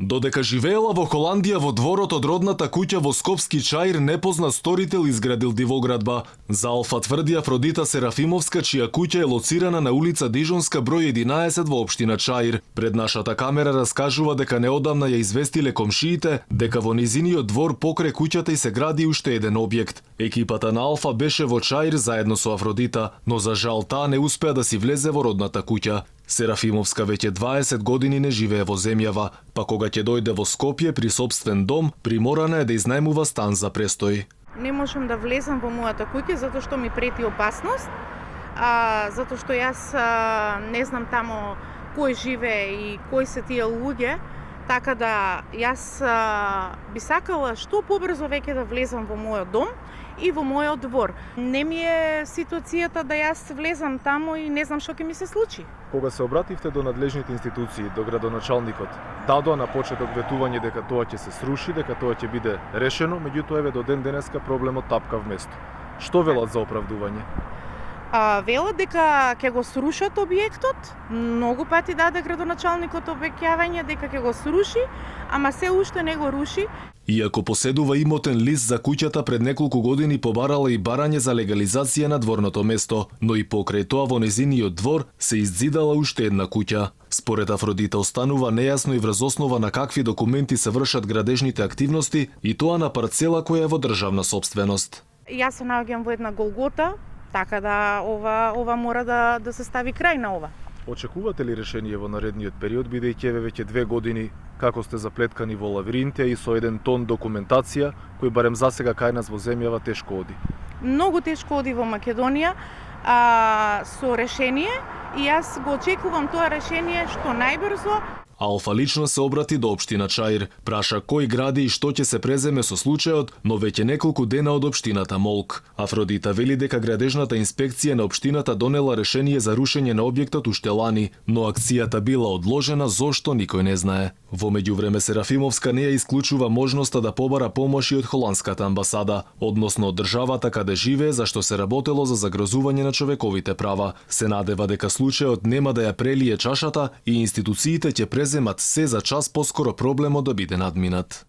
Додека живеела во Холандија во дворот од родната куќа во Скопски Чаир, непознат сторител изградил дивоградба. За Алфа тврди Афродита Серафимовска, чија куќа е лоцирана на улица Дижонска број 11 во општина Чаир. Пред нашата камера раскажува дека неодамна ја известиле комшиите дека во низиниот двор покрај куќата и се гради уште еден објект. Екипата на Алфа беше во Чаир заедно со Афродита, но за жал таа не успеа да си влезе во родната куќа. Серафимовска веќе 20 години не живее во земјава, па кога ќе дојде во Скопје при собствен дом, приморана е да изнајмува стан за престој. Не можам да влезам во мојата куќа затоа што ми прети опасност, затоа што јас не знам тамо кој живее и кои се тие луѓе, така да јас би сакала што побрзо веќе да влезам во мојот дом и во мојот двор. Не ми е ситуацијата да јас влезам тамо и не знам што ќе ми се случи. Кога се обративте до надлежните институции, до градоначалникот, дадоа на почеток ветување дека тоа ќе се сруши, дека тоа ќе биде решено, меѓутоа еве до ден денеска проблемот тапка вместо. Што велат за оправдување? Велат дека ќе го срушат објектот. Многу пати даде градоначалникот обеќавање дека ќе го сруши, ама се уште не го руши. Иако поседува имотен лист за куќата, пред неколку години побарала и барање за легализација на дворното место, но и покрај тоа во незиниот двор се иззидала уште една куќа. Според Афродита останува нејасно и врз основа на какви документи се вршат градежните активности и тоа на парцела која е во државна собственост. Јас се наоѓам во една голгота, така да ова мора да се стави крај на ова. Очекувате ли решение во наредниот период, бидејќи еве веќе 2 години како сте заплеткани во лавиринте и со еден тон документација кој барем засега кај нас во земјава тешко оди? Многу тешко оди во Македонија со решение и јас го очекувам тоа решение што најбрзо. Алфа лично се обрати до општина Чаир, праша кој гради и што ќе се преземе со случајот, но веќе неколку дена од општината Молк. Афродита вели дека градежната инспекција на општината донела решение за рушење на објектот уште лани, но акцијата била одложена зошто никој не знае. Во меѓувреме Серафимовска не ја исклучува можноста да побара помош и од холандската амбасада, односно од државата каде живее, зашто се работело за загрозување на човековите права. Се надева дека случајот нема да ја прелие чашата и институциите ќе преземат се за час поскоро проблемот да биде надминат.